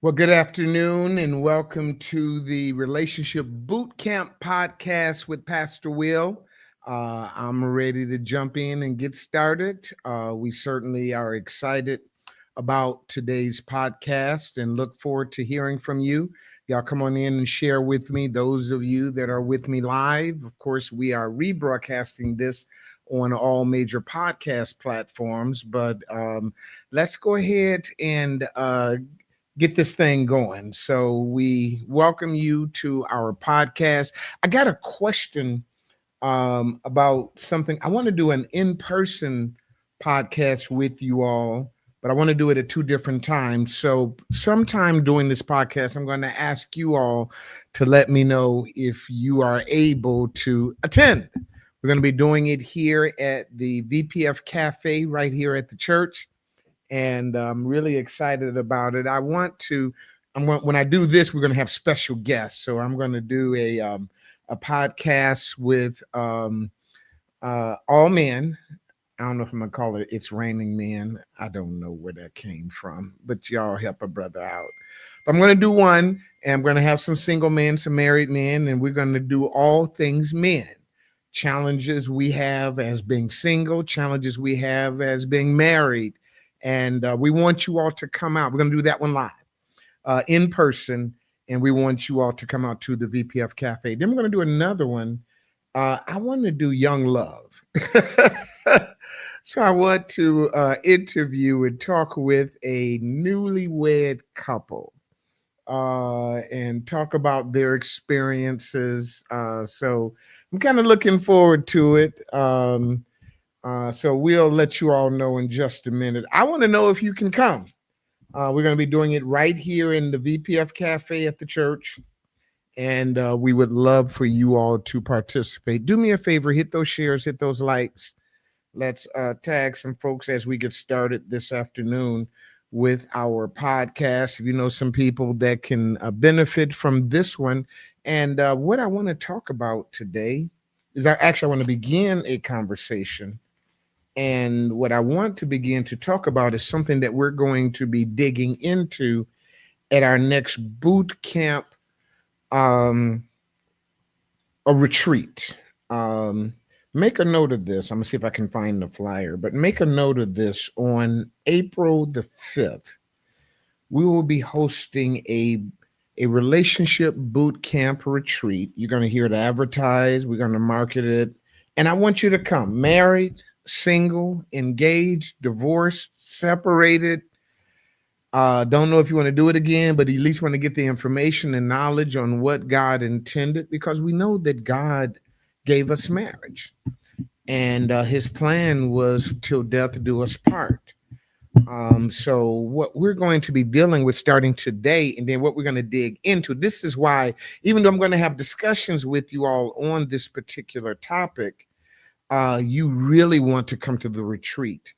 Well, good afternoon and welcome to the Relationship Bootcamp Podcast with Pastor Will. I'm ready to jump in and get started. We certainly are excited about today's podcast and look forward to hearing from you. Y'all come on in and share with me. Those of you that are with me live, of course, we are rebroadcasting this on all major podcast platforms, but let's go ahead and get this thing going. So we welcome you to our podcast. I got a question about something. I want to do an in-person podcast with you all, but I want to do it at two different times. So sometime during this podcast, I'm going to ask you all to let me know if you are able to attend. We're going to be doing it here at the VPF Cafe right here at the church, and I'm really excited about it. When I do this, we're going to have special guests. So I'm going to do a podcast with all men. I don't know if I'm going to call it It's Raining Men. I don't know where that came from, but y'all help a brother out. But I'm going to do one, and I'm going to have some single men, some married men, and we're going to do all things men. Challenges we have as being single, challenges we have as being married. And we want you all to come out. We're going to do that one live in person. And we want you all to come out to the VPF Cafe. Then we're going to do another one. I want to do Young Love. So I want to interview and talk with a newlywed couple and talk about their experiences. So I'm kind of looking forward to it. So we'll let you all know in just a minute. I want to know if you can come. We're going to be doing it right here in the VPF Cafe at the church. And we would love for you all to participate. Do me a favor, hit those shares, hit those likes. Let's tag some folks as we get started this afternoon with our podcast. If you know some people that can benefit from this one. And what I want to talk about today is I want to begin a conversation. And what I want to begin to talk about is something that we're going to be digging into at our next boot camp, a retreat. Make a note of this. I'm going to see if I can find the flyer, but make a note of this. On April the 5th, we will be hosting a relationship boot camp retreat. You're going to hear it advertised. We're going to market it. And I want you to come. Married, single, engaged, divorced, separated. Don't know if you want to do it again, but at least want to get the information and knowledge on what God intended, because we know that God gave us marriage. And his plan was till death do us part. So what we're going to be dealing with starting today, and then what we're going to dig into, this is why, even though I'm going to have discussions with you all on this particular topic, you really want to come to the retreat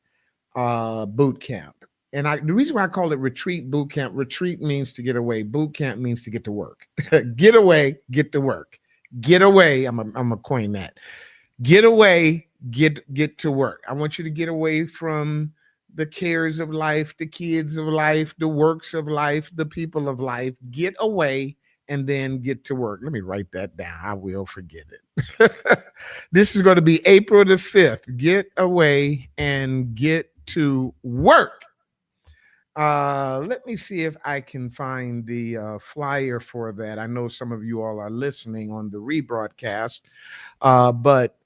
boot camp. And the reason why I call it retreat boot camp, retreat means to get away. Boot camp means to get to work. Get away, get to work. Get away. I'm a coin that. Get away, get to work. I want you to get away from the cares of life, the kids of life, the works of life, the people of life. Get away and then get to work. Let me write that down. I will forget it. This is going to be April the 5th. Get away and get to work. Let me see if I can find the flyer for that. I know some of you all are listening on the rebroadcast, but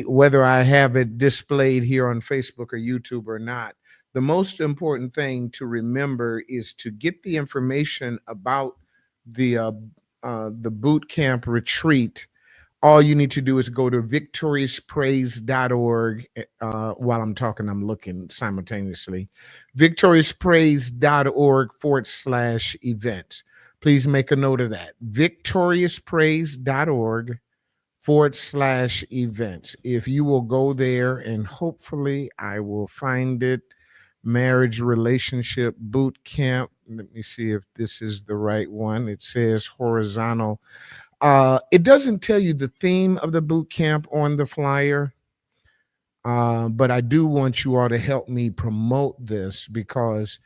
whether I have it displayed here on Facebook or YouTube or not, the most important thing to remember is to get the information about the boot camp retreat. All you need to do is go to victoriouspraise.org. While I'm talking, I'm looking simultaneously. victoriouspraise.org/events. Please make a note of that. victoriouspraise.org/events. If you will go there, and hopefully I will find it. Marriage Relationship Boot Camp. Let me see if this is the right one. It says horizontal. It doesn't tell you the theme of the boot camp on the flyer, but I do want you all to help me promote this, because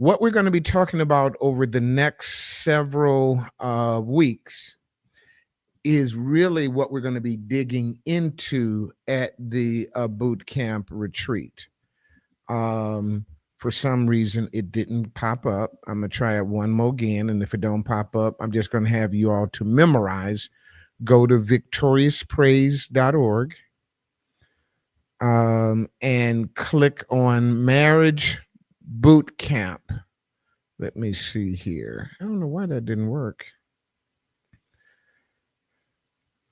What we're going to be talking about over the next several weeks is really what we're going to be digging into at the boot camp retreat. Um, for some reason, it didn't pop up. I'm going to try it one more again. And if it don't pop up, I'm just going to have you all to memorize. Go to victoriouspraise.org and click on Marriage Boot Camp. Let me see here. I don't know why that didn't work.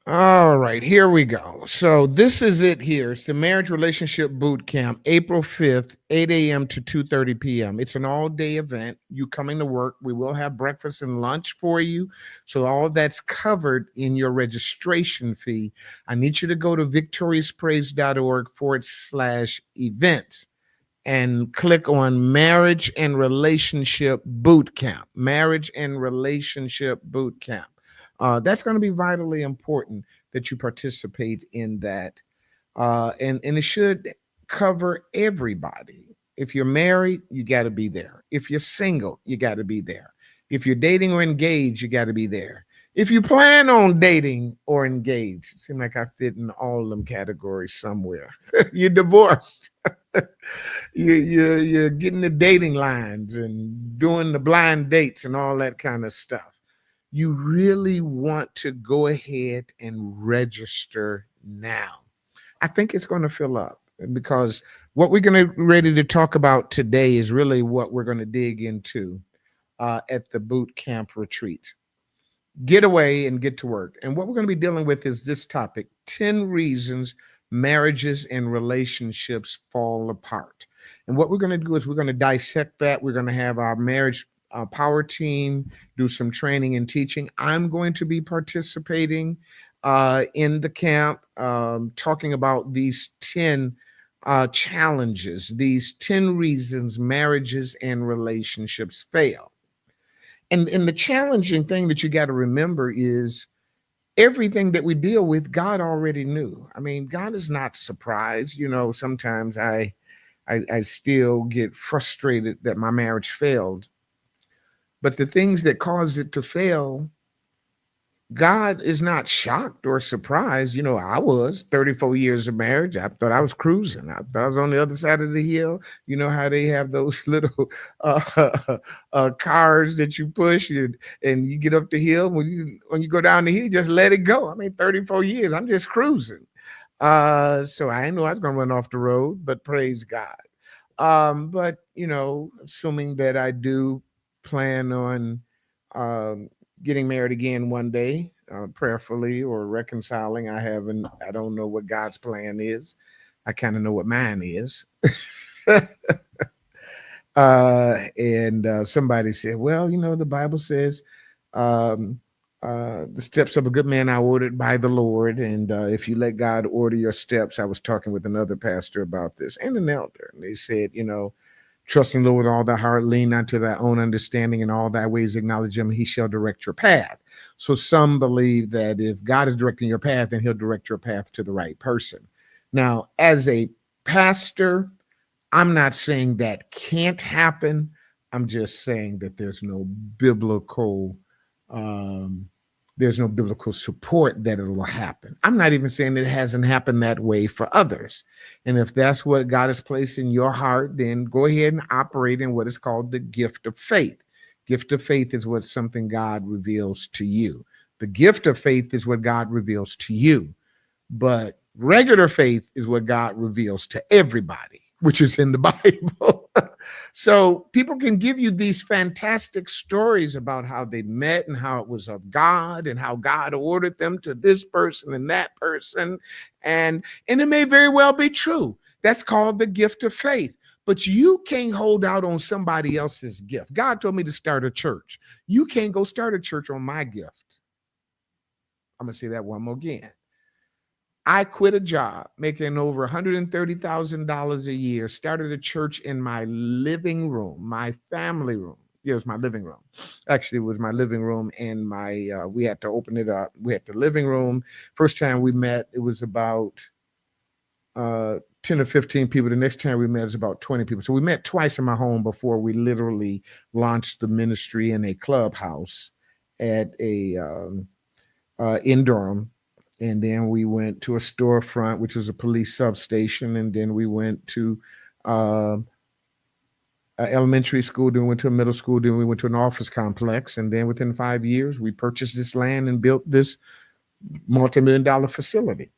All right, here we go. So this is it here. It's the Marriage Relationship Bootcamp, April 5th, 8 a.m. to 2:30 p.m. It's an all-day event. You coming to work. We will have breakfast and lunch for you. So all of that's covered in your registration fee. I need you to go to victoriouspraise.org/events and click on Marriage and Relationship Bootcamp. Marriage and Relationship Bootcamp. That's going to be vitally important that you participate in that. And it should cover everybody. If you're married, you got to be there. If you're single, you got to be there. If you're dating or engaged, you got to be there. If you plan on dating or engaged, it seems like I fit in all of them categories somewhere. You're divorced. You're getting the dating lines and doing the blind dates and all that kind of stuff. You really want to go ahead and register now. I think it's going to fill up because what we're going to ready to talk about today is really what we're going to dig into at the boot camp retreat. Get away and get to work. And what we're going to be dealing with is this topic: 10 reasons marriages and relationships fall apart. And what we're going to do is we're going to dissect that. We're going to have our marriage power team do some training and teaching. I'm going to be participating in the camp, talking about these 10 challenges, these 10 reasons marriages and relationships fail. And the challenging thing that you got to remember is everything that we deal with, God already knew. I mean, God is not surprised. You know, sometimes I still get frustrated that my marriage failed. But the things that caused it to fail, God is not shocked or surprised. You know, I was 34 years of marriage. I thought I was cruising. I thought I was on the other side of the hill. You know how they have those little cars that you push and you get up the hill. When you go down the hill, you just let it go. I mean, 34 years, I'm just cruising. So I knew I was going to run off the road, but praise God. But, you know, assuming that I do plan on getting married again one day, prayerfully, or reconciling. I don't know what God's plan is. I kind of know what mine is. And somebody said, well, you know, the Bible says the steps of a good man are ordered by the Lord. And if you let God order your steps, I was talking with another pastor about this and an elder. And they said, you know, trust in the Lord with all thy heart, lean not to thy own understanding, in all thy ways acknowledge him, he shall direct your path. So some believe that if God is directing your path, then he'll direct your path to the right person. Now, as a pastor, I'm not saying that can't happen. I'm just saying that there's no biblical support that it will happen. I'm not even saying it hasn't happened that way for others. And if that's what God has placed in your heart, then go ahead and operate in what is called the gift of faith. Gift of faith is what something God reveals to you. The gift of faith is what God reveals to you. But regular faith is what God reveals to everybody, which is in the Bible. So people can give you these fantastic stories about how they met and how it was of God and how God ordered them to this person and that person. And it may very well be true. That's called the gift of faith. But you can't hold out on somebody else's gift. God told me to start a church. You can't go start a church on my gift. I'm going to say that one more again. I quit a job making over $130,000 a year, started a church in my living room, my family room. Yeah, it was my living room. Actually, it was my living room, and we had to open it up. We had the living room. First time we met, it was about 10 or 15 people. The next time we met is about 20 people. So we met twice in my home before we literally launched the ministry in a clubhouse at a in Durham. And then we went to a storefront, which was a police substation. And then we went to elementary school, then we went to a middle school, then we went to an office complex. And then within 5 years, we purchased this land and built this multi-million-dollar facility.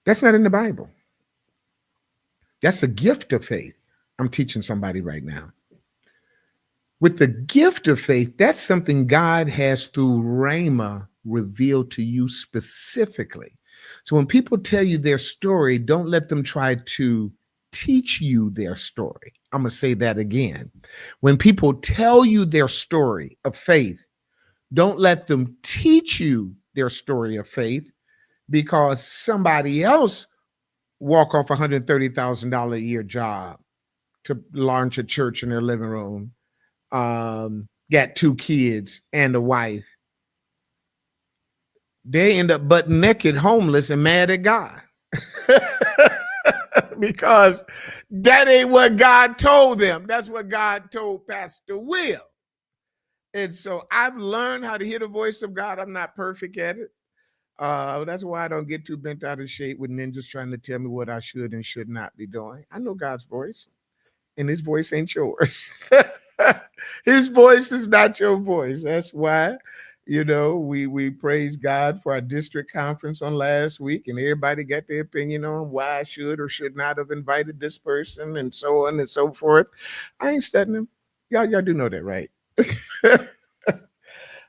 That's not in the Bible. That's a gift of faith. I'm teaching somebody right now. With the gift of faith, that's something God has through Rhema revealed to you specifically. So when people tell you their story, don't let them try to teach you their story. I'm going to say that again. When people tell you their story of faith, don't let them teach you their story of faith, because somebody else walk off $130,000 a year job to launch a church in their living room, got 2 kids and a wife. They end up butt naked, homeless, and mad at God. Because that ain't what God told them. That's what God told Pastor Will. And so I've learned how to hear the voice of God. I'm not perfect at it. That's why I don't get too bent out of shape with ninjas trying to tell me what I should and should not be doing. I know God's voice, and his voice ain't yours. His voice is not your voice. That's why, we praise God for our district conference on last week, and everybody got their opinion on why I should or should not have invited this person and so on and so forth. I ain't studying them. Y'all do know that, right?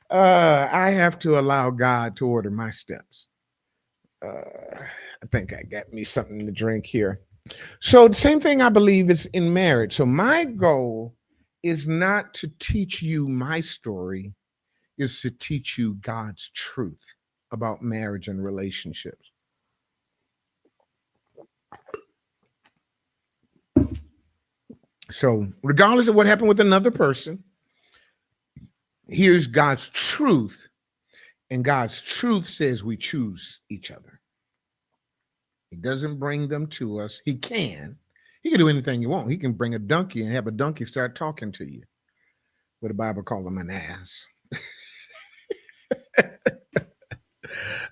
I have to allow God to order my steps. I think I got me something to drink here. So the same thing I believe is in marriage. So my goal is not to teach you my story, is to teach you God's truth about marriage and relationships. So regardless of what happened with another person, here's God's truth. And God's truth says we choose each other. He doesn't bring them to us. He can do anything you want. He can bring a donkey and have a donkey start talking to you. What the Bible calls him an ass.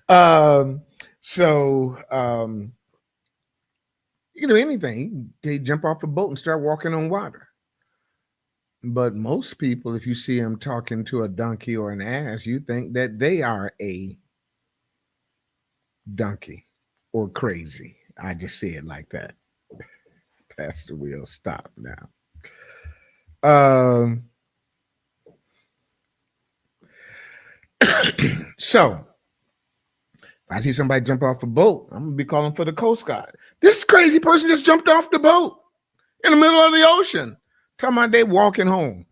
You can do anything. They jump off a boat and start walking on water. But most people, if you see them talking to a donkey or an ass, you think that they are a donkey or crazy. I just say it like that. Pastor Will, stop now. So if I see somebody jump off a boat, I'm gonna be calling for the Coast Guard. This crazy person just jumped off the boat in the middle of the ocean. Talking about they walking home.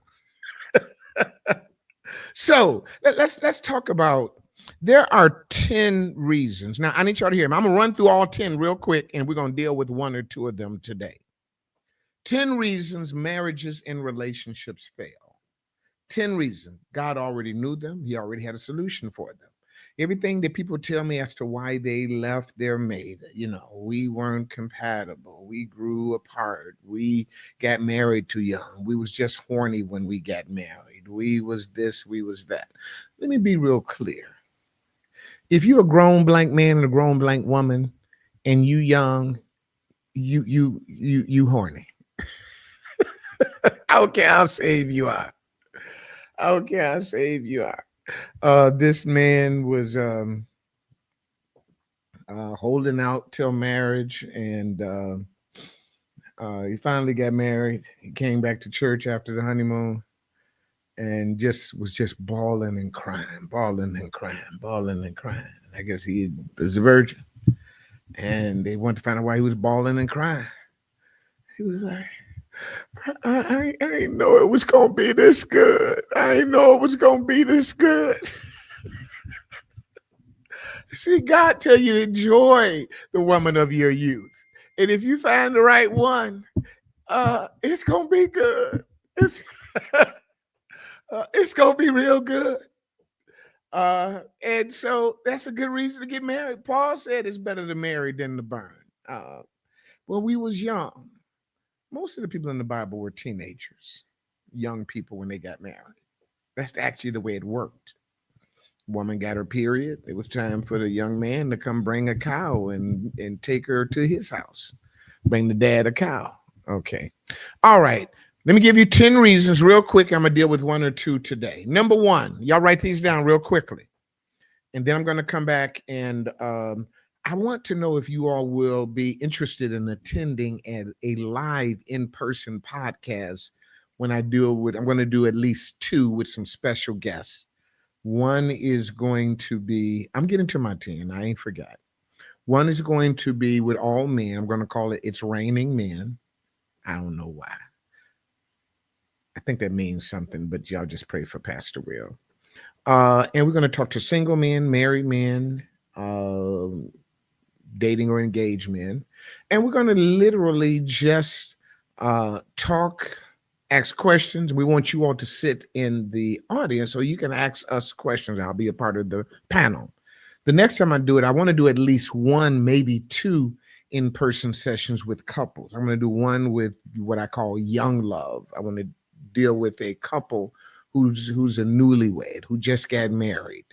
So let's talk about, there are 10 reasons. Now I need y'all to hear me. I'm gonna run through all 10 real quick, and we're gonna deal with 1 or 2 of them today. 10 reasons marriages and relationships fail. 10 reasons. God already knew them. He already had a solution for them. Everything that people tell me as to why they left their mate, we weren't compatible. We grew apart. We got married too young. We was just horny when we got married. We was this, we was that. Let me be real clear. If you're a grown blank man and a grown blank woman and you young, you horny. I don't care how saved you are. I don't care how saved you are. This man was holding out till marriage, and he finally got married. He came back to church after the honeymoon and was just bawling and crying. I guess he was a virgin, and they wanted to find out why he was bawling and crying. He was like, I ain't know it was gonna be this good. I ain't know it was gonna be this good. See, God tell you to enjoy the woman of your youth, and if you find the right one, it's gonna be good. It's gonna be real good. And so that's a good reason to get married. Paul said it's better to marry than to burn. Uh, well, we was young. Most of the people in the Bible were teenagers, young people when they got married. That's actually the way it worked. Woman got her period. It was time for the young man to come bring a cow and take her to his house. Bring the dad a cow. Okay. All right. Let me give you 10 reasons real quick. I'm going to deal with one or two today. Number one, y'all write these down real quickly. And then I'm going to come back and I want to know if you all will be interested in attending a live in-person podcast when I'm going to do at least two with some special guests. One is going to be, I'm getting to my 10, I ain't forgot. One is going to be with all men. I'm going to call it It's Raining Men. I don't know why. I think that means something, but y'all just pray for Pastor Will. And we're going to talk to single men, married men, dating or engaged men. And we're going to literally just talk, ask questions. We want you all to sit in the audience so you can ask us questions. I'll be a part of the panel. The next time I do it, I want to do at least one, maybe two in-person sessions with couples. I'm going to do one with what I call young love. I want to deal with a couple who's a newlywed, who just got married.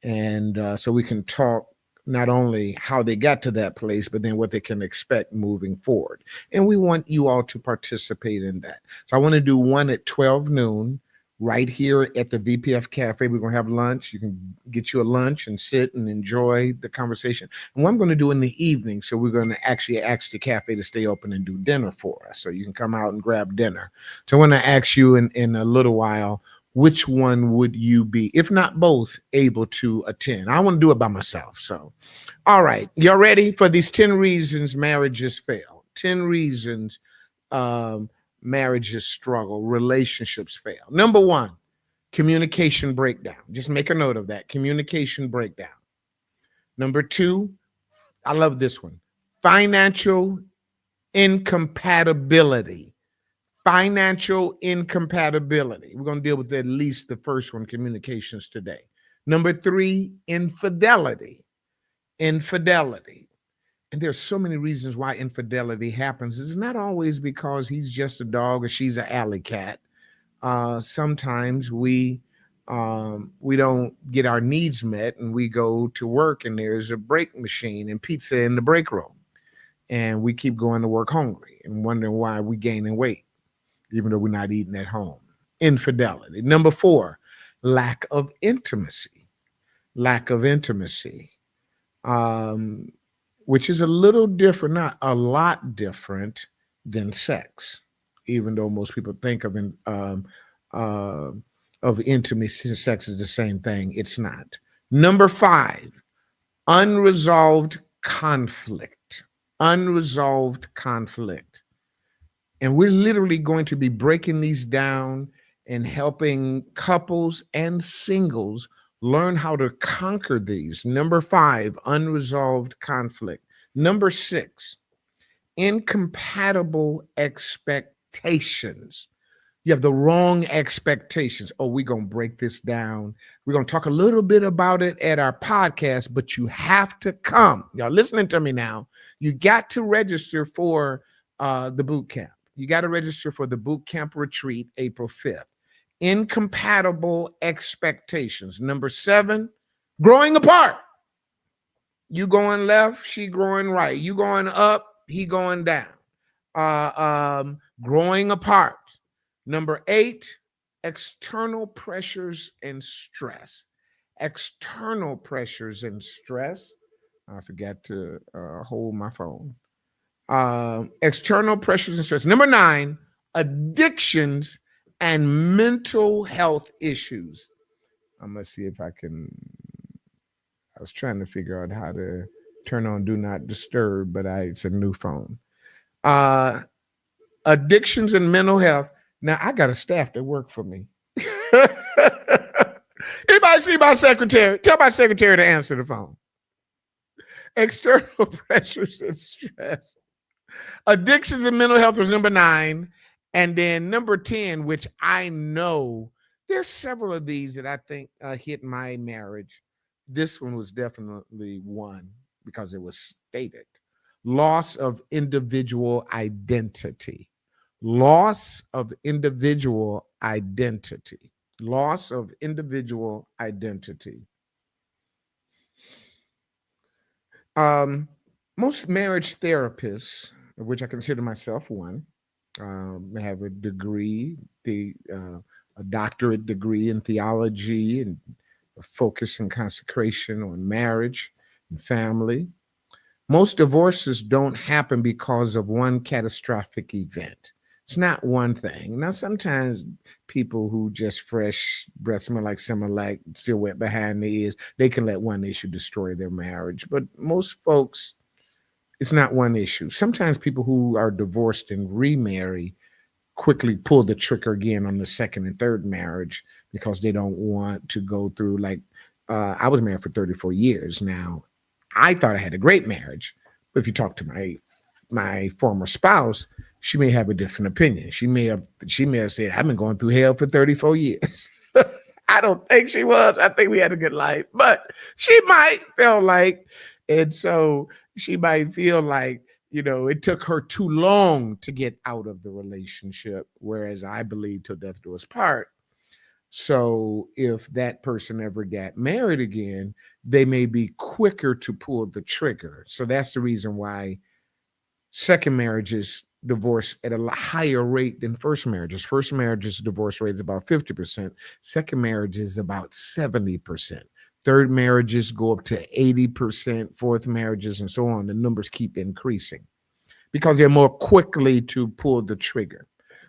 And so we can talk not only how they got to that place, but then what they can expect moving forward. And we want you all to participate in that. So I want to do one at 12 noon right here at the VPF Cafe. We're going to have lunch. You can get you a lunch and sit and enjoy the conversation. And what I'm going to do in the evening, so we're going to actually ask the cafe to stay open and do dinner for us. So you can come out and grab dinner. So I want to ask you in a little while, which one would you be, if not both, able to attend? I want to do it by myself. So, all right. Y'all ready for these 10 reasons marriages fail? 10 reasons marriages struggle, relationships fail. Number one, communication breakdown. Just make a note of that. Communication breakdown. Number two, I love this one. Financial incompatibility. Financial incompatibility. We're going to deal with at least the first one, communications, today. Number three, infidelity. Infidelity. And there's so many reasons why infidelity happens. It's not always because he's just a dog or she's an alley cat. Sometimes we don't get our needs met and we go to work and there's a break machine and pizza in the break room. And we keep going to work hungry and wondering why we're gaining weight, even though we're not eating at home. Infidelity. Number four, lack of intimacy. Lack of intimacy. Which is a little different, not a lot different than sex, even though most people think of intimacy, sex is the same thing. It's not. Number five, unresolved conflict. Unresolved conflict. And we're literally going to be breaking these down and helping couples and singles learn how to conquer these. Number five, unresolved conflict. Number six, incompatible expectations. You have the wrong expectations. Oh, we're going to break this down. We're going to talk a little bit about it at our podcast, but you have to come. Y'all listening to me now. You got to register for the boot camp. You got to register for the boot camp retreat, April 5th. Incompatible expectations. Number seven, growing apart. You going left, she growing right. You going up, he going down. Growing apart. Number eight, external pressures and stress. External pressures and stress. I forgot to hold my phone. External pressures and stress. Number nine, addictions and mental health issues. I'm going to see if I was trying to figure out how to turn on Do Not Disturb, but it's a new phone. Addictions and mental health. Now, I got a staff that work for me. Anybody see my secretary? Tell my secretary to answer the phone. External pressures and stress. Addictions and mental health was number 9. And then number 10, which I know there's several of these that I think hit my marriage. This one was definitely one because it was stated. loss of individual identity. Loss of individual identity. Loss of individual identity. Um, Most marriage therapists, of which I consider myself one, have a degree, a doctorate degree in theology and a focus and consecration on marriage and family. Most divorces don't happen because of one catastrophic event. It's not one thing. Now, sometimes people who just fresh breath smell like someone like still wet behind the ears, they can let one issue destroy their marriage. But most folks, it's not one issue. Sometimes people who are divorced and remarry quickly pull the trigger again on the second and third marriage because they don't want to go through I was married for 34 years now. I thought I had a great marriage, but if you talk to my former spouse, she may have a different opinion. She may have said, I've been going through hell for 34 years. I don't think she was. I think we had a good life, but she might feel like, and so she might feel like, it took her too long to get out of the relationship, whereas I believe till death do us part. So if that person ever got married again, they may be quicker to pull the trigger. So that's the reason why second marriages divorce at a higher rate than first marriages. First marriages divorce rate is about 50%. Second marriage is about 70%. Third marriages go up to 80%, fourth marriages, and so on. The numbers keep increasing because they're more quickly to pull the trigger.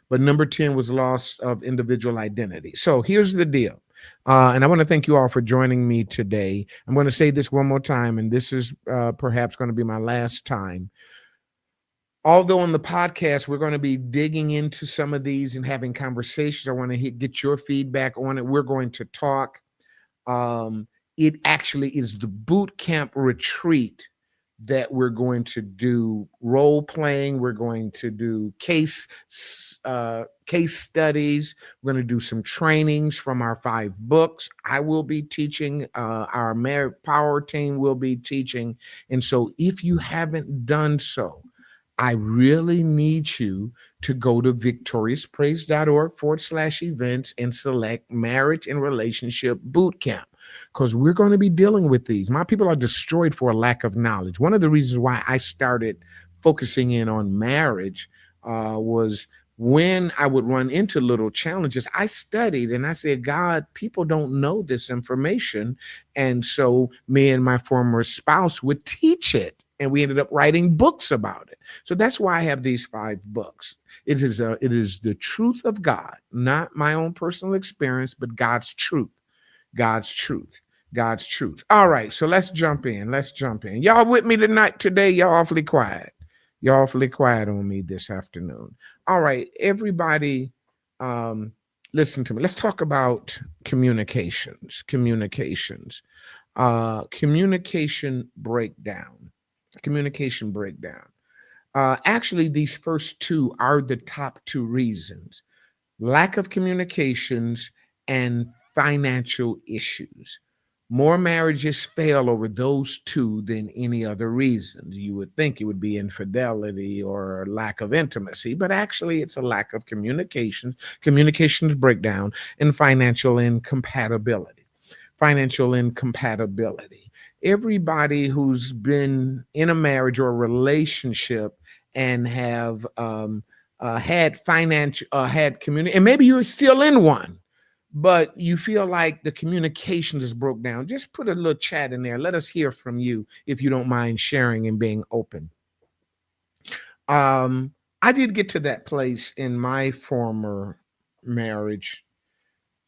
But number 10 was loss of individual identity. So here's the deal. And I want to thank you all for joining me today. I'm going to say this one more time, and this is perhaps going to be my last time. Although on the podcast, we're going to be digging into some of these and having conversations. I want to get your feedback on it. We're going to talk. It actually is the boot camp retreat that we're going to do role playing. We're going to do case studies. We're going to do some trainings from our 5 books. I will be teaching. Our Married Power team will be teaching. And so if you haven't done so, I really need you to go to victoriouspraise.org/events and select Marriage and Relationship Bootcamp, because we're going to be dealing with these. My people are destroyed for a lack of knowledge. One of the reasons why I started focusing in on marriage was when I would run into little challenges, I studied and I said, God, people don't know this information. And so me and my former spouse would teach it. And we ended up writing books about it. So that's why I have these 5 books. It is the truth of God, not my own personal experience, but God's truth. God's truth. God's truth. All right, so let's jump in. Y'all with me today? Y'all awfully quiet. Y'all awfully quiet on me this afternoon. All right, everybody, listen to me. Let's talk about communications. Communication breakdown. Actually, these first 2 are the top 2 reasons: lack of communications and financial issues. More marriages fail over those 2 than any other reasons. You would think it would be infidelity or lack of intimacy, but actually it's a lack of communications breakdown, and financial incompatibility. Everybody who's been in a marriage or a relationship and have had community, and maybe you're still in one, but you feel like the communication is broke down. Just put a little chat in there. Let us hear from you if you don't mind sharing and being open. I did get to that place in my former marriage.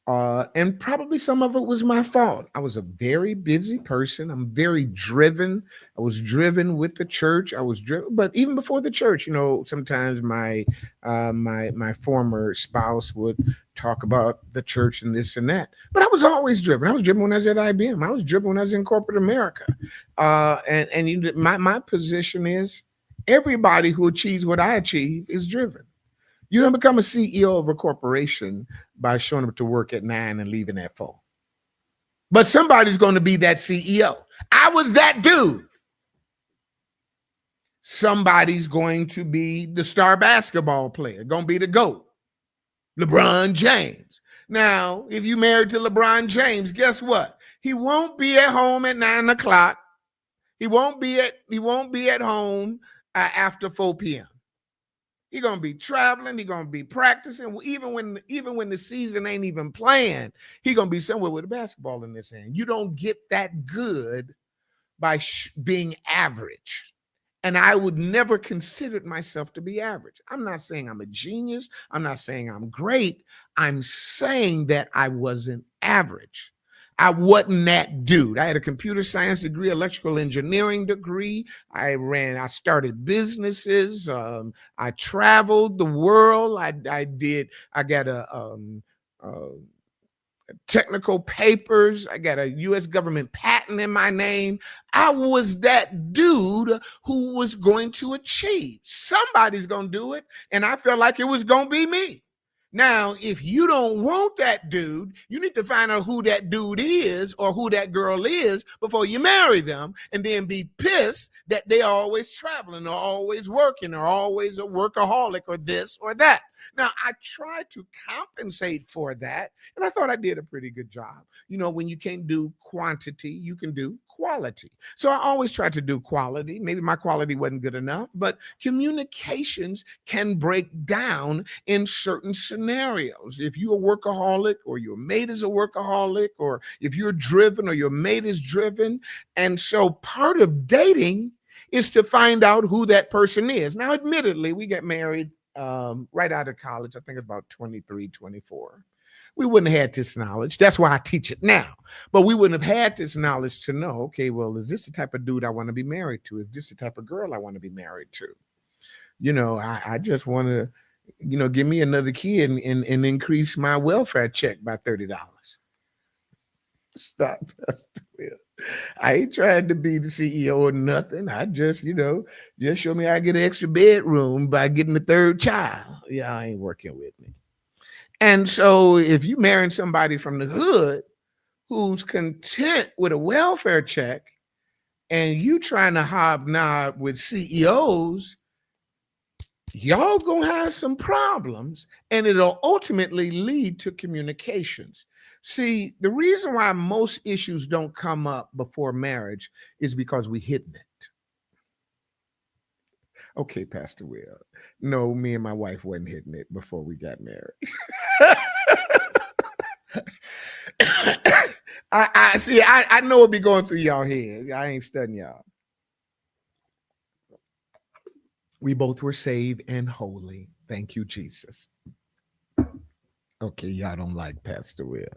And probably some of it was my fault. I was a very busy person. I'm very driven. I was driven with the church. But even before the church, sometimes my former spouse would talk about the church and this and that. But I was always driven. I was driven when I was at IBM. I was driven when I was in corporate America. My position is everybody who achieves what I achieve is driven. You don't become a CEO of a corporation by showing up to work at 9 and leaving at 4. But somebody's going to be that CEO. I was that dude. somebody's going to be the star basketball player, going to be the GOAT, LeBron James. Now, if you married to LeBron James, guess what? He won't be at home at 9 o'clock. He won't be at home after 4 p.m. He's gonna be traveling. He's gonna be practicing. Even when the season ain't even playing, he's gonna be somewhere with a basketball in his hand. You don't get that good by being average. And I would never consider myself to be average. I'm not saying I'm a genius. I'm not saying I'm great. I'm saying that I wasn't average. I wasn't that dude. I had a computer science degree, electrical engineering degree. I started businesses. I traveled the world. I got technical papers. I got a U.S. government patent in my name. I was that dude who was going to achieve. Somebody's going to do it. And I felt like it was going to be me. Now, if you don't want that dude, you need to find out who that dude is or who that girl is before you marry them, and then be pissed that they're always traveling or always working or always a workaholic or this or that. Now, I tried to compensate for that, and I thought I did a pretty good job. You know, when you can't do quantity, you can do quality. So I always tried to do quality. Maybe my quality wasn't good enough, but communications can break down in certain scenarios. If you're a workaholic or your mate is a workaholic, or if you're driven or your mate is driven. And so part of dating is to find out who that person is. Now, admittedly, we got married right out of college. I think about 23, 24. We wouldn't have had this knowledge. That's why I teach it now. But we wouldn't have had this knowledge to know, okay, well, is this the type of dude I want to be married to? Is this the type of girl I want to be married to? You know, I just want to, give me another kid and increase my welfare check by $30. Stop. I ain't trying to be the CEO or nothing. I just, just show me how I get an extra bedroom by getting the third child. Yeah, I ain't working with me. And so if you marrying somebody from the hood who's content with a welfare check and you trying to hobnob with CEOs, y'all gonna have some problems, and it'll ultimately lead to communications. See, the reason why most issues don't come up before marriage is because we hidden it. Okay, Pastor Will. No, me and my wife wasn't hitting it before we got married. I see. I know it'll be going through y'all head. I ain't studying y'all. We both were saved and holy. Thank you, Jesus. Okay, y'all don't like Pastor Will.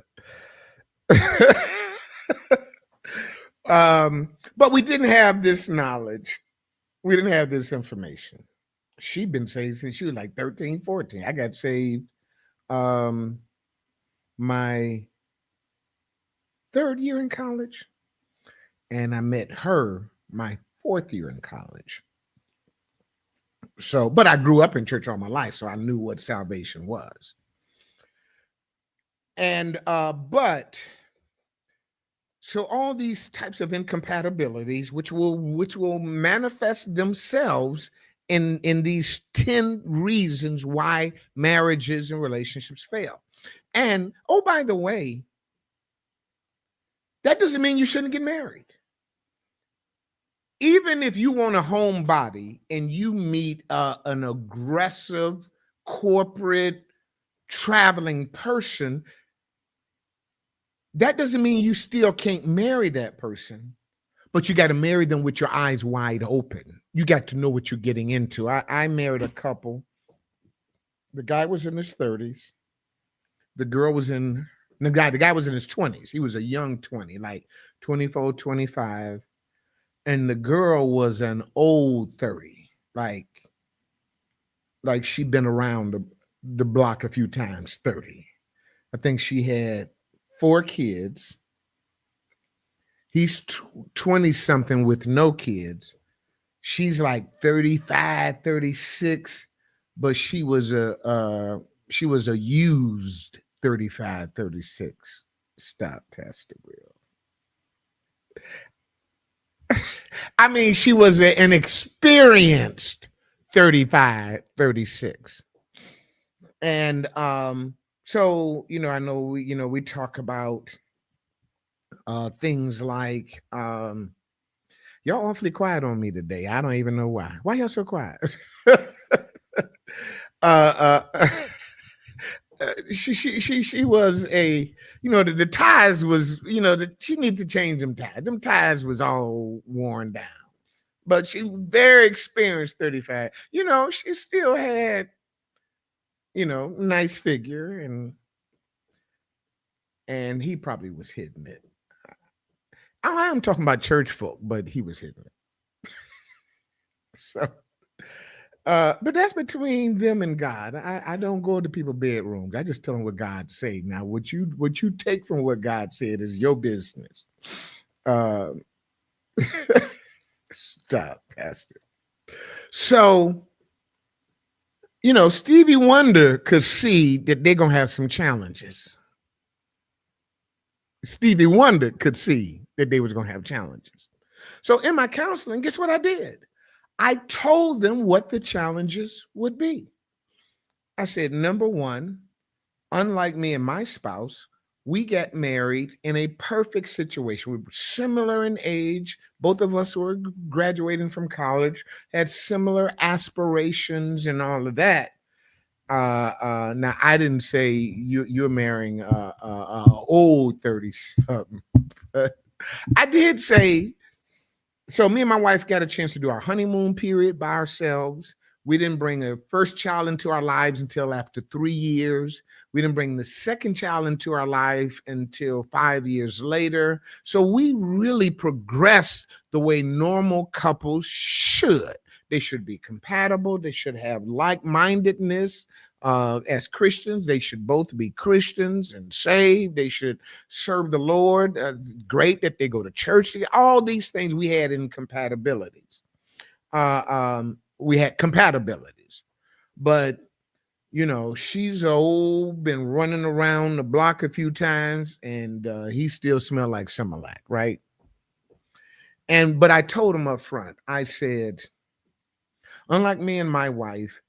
But we didn't have this knowledge. We didn't have this information. She'd been saved since she was like 13, 14. I got saved my third year in college, and I met her my fourth year in college. So, but I grew up in church all my life, so I knew what salvation was. And so all these types of incompatibilities, which will manifest themselves in these 10 reasons why marriages and relationships fail. And oh, by the way, that doesn't mean you shouldn't get married. Even if you want a homebody and you meet an aggressive corporate traveling person, that doesn't mean you still can't marry that person, but you got to marry them with your eyes wide open. You got to know what you're getting into. I married a couple. The guy was in his 30s. The guy was in his 20s. He was a young 20, like 24, 25. And the girl was an old 30, like she'd been around the block a few times, 30. I think she had 4 kids. He's 20 something with no kids. She's like 35, 36, but she was a used 35, 36. Stop, Pastor Will. I mean, she was an experienced 35, 36. And so, I know we talk about things like y'all awfully quiet on me today. I don't even know why. Why y'all so quiet? uh, uh, she was a the ties was she need to change them ties. Them ties was all worn down, but she very experienced 35. She still had nice figure, and he probably was hitting it. I'm talking about church folk, but he was hitting it. So but that's between them and God. I don't go to people's bedrooms. I just tell them what God said. Now, what you take from what God said is your business. Uh, Stop, Pastor. So, Stevie Wonder could see that they're gonna have some challenges. Stevie Wonder could see that they was gonna have challenges. So in my counseling, guess what I did? I told them what the challenges would be. I said, number one, unlike me and my spouse, we got married in a perfect situation. We were similar in age. Both of us were graduating from college, had similar aspirations and all of that. Now, I didn't say you're marrying old 30 something. I did say, so me and my wife got a chance to do our honeymoon period by ourselves. We didn't bring a first child into our lives until after 3 years. We didn't bring the second child into our life until 5 years later. So we really progressed the way normal couples should. They should be compatible. They should have like-mindedness. As Christians, they should both be Christians and saved. They should serve the Lord. Great that they go to church. All these things we had incompatibilities. We had compatibilities, but she's old, been running around the block a few times, and he still smelled like Similac, right? But I told him up front, I said, unlike me and my wife,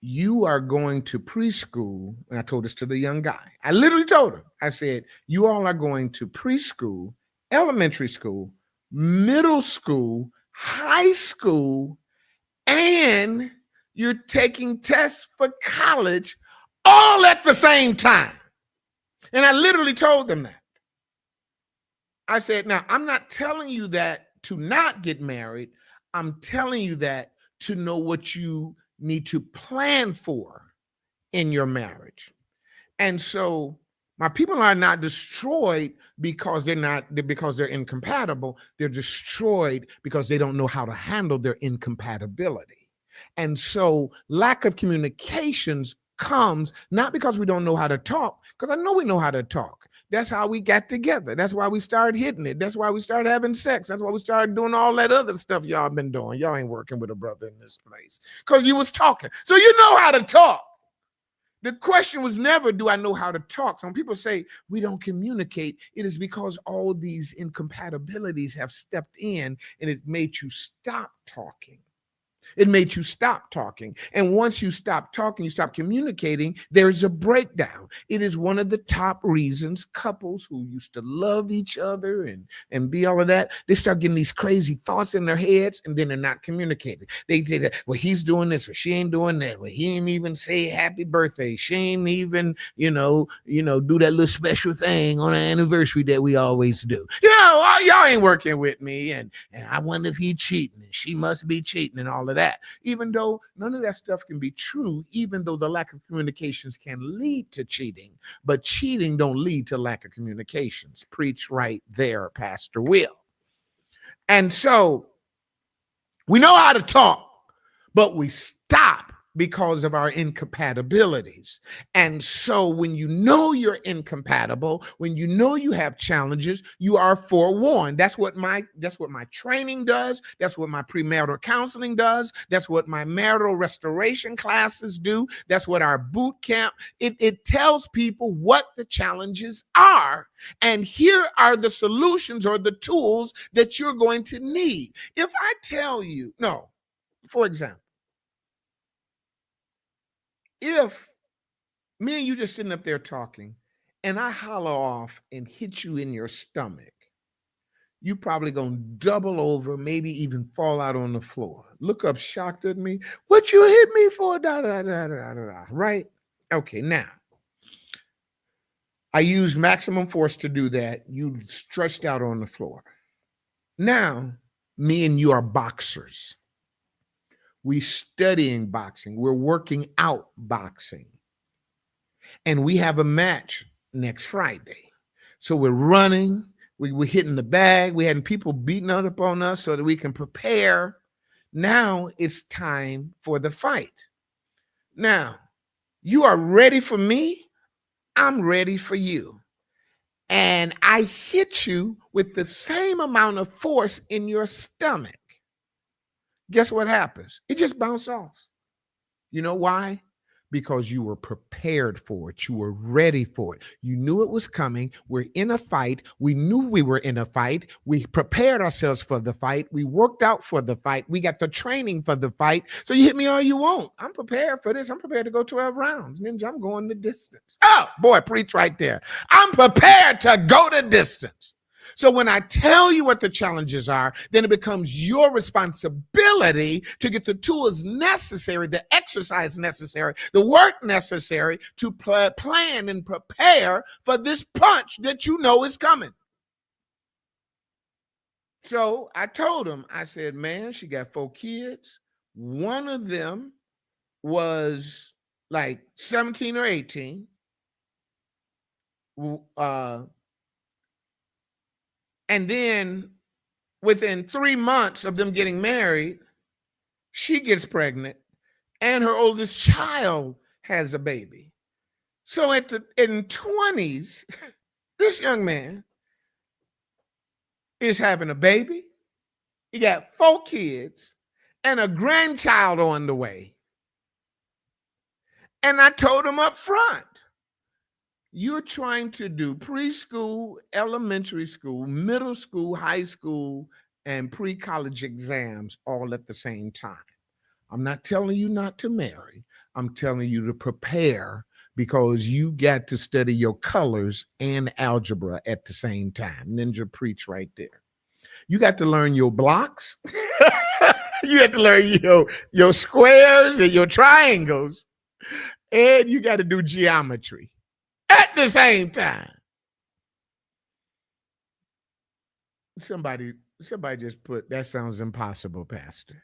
you are going to preschool. And I told this to the young guy. I literally told him, I said, you all are going to preschool, elementary school, middle school, high school, and you're taking tests for college all at the same time. And I literally told them that. I said, now, I'm not telling you that to not get married. I'm telling you that to know what you need to plan for in your marriage. And so my people are not destroyed because they're incompatible. They're destroyed because they don't know how to handle their incompatibility. And so lack of communications comes not because we don't know how to talk, because I know we know how to talk. That's how we got together. That's why we started hitting it. That's why we started having sex. That's why we started doing all that other stuff y'all been doing. Y'all ain't working with a brother in this place because you was talking. So you know how to talk. The question was never, do I know how to talk? So when people say we don't communicate, it is because all these incompatibilities have stepped in and it made you stop talking. It made you stop talking. And once you stop talking, you stop communicating, there's a breakdown. It is one of the top reasons couples who used to love each other and be all of that, they start getting these crazy thoughts in their heads and then they're not communicating. They say that, well, he's doing this, or she ain't doing that. Well, he ain't even say happy birthday. She ain't even, do that little special thing on an anniversary that we always do. Y'all ain't working with me. And I wonder if he cheating and she must be cheating and all of that. Even though none of that stuff can be true, even though the lack of communications can lead to cheating, but cheating don't lead to lack of communications. Preach right there, Pastor Will. And so we know how to talk, but we stop because of our incompatibilities. And so when you know you're incompatible, when you know you have challenges, you are forewarned. That's what my training does. That's what my premarital counseling does. That's what my marital restoration classes do. That's what our boot camp, it tells people what the challenges are. And here are the solutions or the tools that you're going to need. If I tell you, no, for example, if me and you just sitting up there talking and I holler off and hit you in your stomach, you probably gonna double over, maybe even fall out on the floor. Look up shocked at me. What you hit me for? Da, da, da, da, da, da. Right? Okay, now I use maximum force to do that. You stretched out on the floor. Now, me and you are boxers. We studying boxing. We're working out boxing. And we have a match next Friday. So we're running. We're hitting the bag. We're having people beating up on us so that we can prepare. Now it's time for the fight. Now, you are ready for me. I'm ready for you. And I hit you with the same amount of force in your stomach. Guess what happens? It just bounced off. You know why? Because you were prepared for it. You were ready for it. You knew it was coming. We're in a fight. We knew we were in a fight. We prepared ourselves for the fight. We worked out for the fight. We got the training for the fight. So you hit me all you want. I'm prepared for this. I'm prepared to go 12 rounds. Ninja, I'm going the distance. Oh, boy, preach right there. I'm prepared to go the distance. So when I tell you what the challenges are, then it becomes your responsibility to get the tools necessary, the exercise necessary, the work necessary to plan and prepare for this punch that you know is coming. So I told him, I said, man, she got 4 kids. One of them was like 17 or 18. And then within 3 months of them getting married, she gets pregnant and her oldest child has a baby. So in 20s, this young man is having a baby. He got 4 kids and a grandchild on the way. And I told him up front, you're trying to do preschool, elementary school, middle school, high school, and pre-college exams all at the same time. I'm not telling you not to marry. I'm telling you to prepare because you got to study your colors and algebra at the same time. Ninja, preach right there. You got to learn your blocks. You have to learn your squares and your triangles. And you got to do geometry at the same time. Somebody just put, that sounds impossible, Pastor.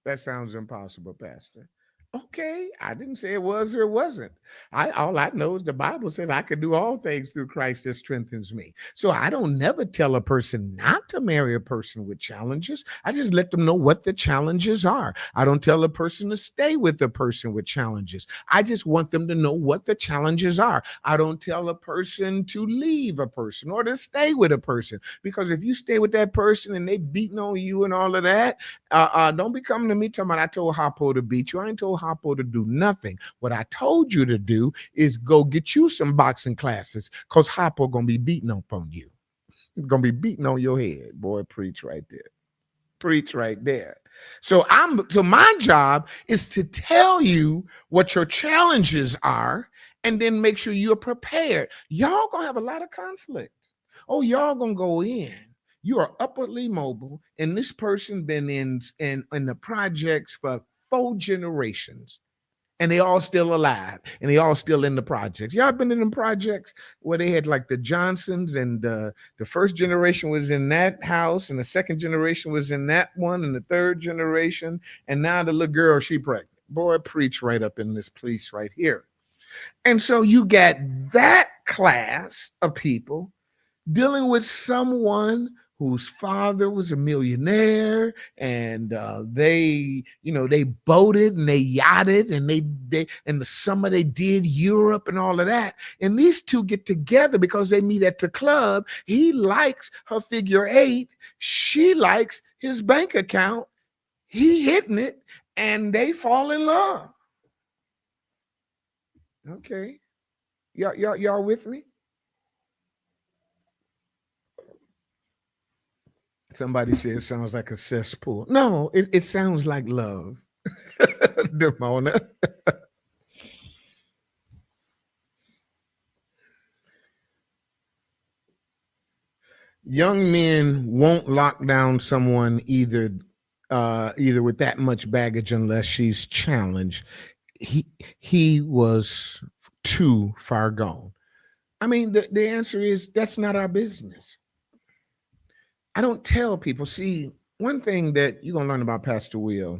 That sounds impossible, Pastor. Okay, I didn't say it was or it wasn't. All I know is the Bible said I can do all things through Christ that strengthens me. So I don't never tell a person not to marry a person with challenges. I just let them know what the challenges are. I don't tell a person to stay with a person with challenges. I just want them to know what the challenges are. I don't tell a person to leave a person or to stay with a person, because if you stay with that person and they beating on you and all of that, don't be coming to me talking about I told Harpo to beat you. I ain't told Harpo to do nothing. What I told you to do is go get you some boxing classes, because Harpo gonna be beating up on you. He's gonna be beating on your head. Boy, preach right there. Preach right there. So my job is to tell you what your challenges are and then make sure you're prepared. Y'all gonna have a lot of conflict. Oh, y'all gonna go in. You are upwardly mobile, and this person been in the projects for 4 generations, and they all still alive, and they all still in the projects. Y'all been in them projects where they had like the Johnsons, and the first generation was in that house, and the second generation was in that one, and the third generation, and now the little girl, she pregnant. Boy, preach right up in this place right here. And so you got that class of people dealing with someone whose father was a millionaire, and they boated and they yachted, and they in the summer they did Europe and all of that. And these two get together because they meet at the club. He likes her figure eight, she likes his bank account, he hitting it, and they fall in love. Okay, y'all with me? Somebody said it sounds like a cesspool. No, it sounds like love. Demona. Young men won't lock down someone either with that much baggage unless she's challenged. He was too far gone. I mean, the answer is that's not our business. I don't tell people. See, one thing that you're going to learn about Pastor Will,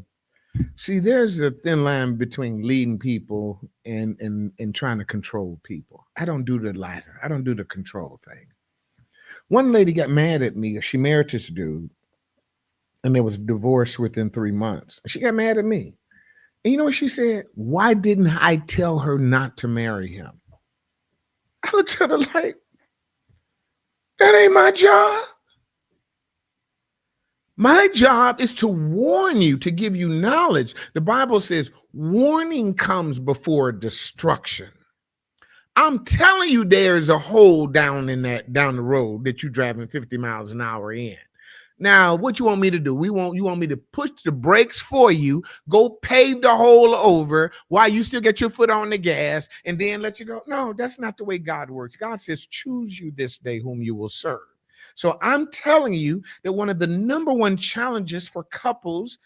see, there's a thin line between leading people and trying to control people. I don't do the latter. I don't do the control thing. One lady got mad at me. She married this dude, and there was divorce within 3 months. She got mad at me. And you know what she said? Why didn't I tell her not to marry him? I looked at her like, that ain't my job. My job is to warn you, to give you knowledge. The Bible says warning comes before destruction. I'm telling you, there is a hole down the road that you're driving 50 miles an hour in. Now, what you want me to do? You want me to push the brakes for you, go pave the hole over while you still get your foot on the gas, and then let you go? No, that's not the way God works. God says, choose you this day whom you will serve. So I'm telling you that one of the number one challenges for couples,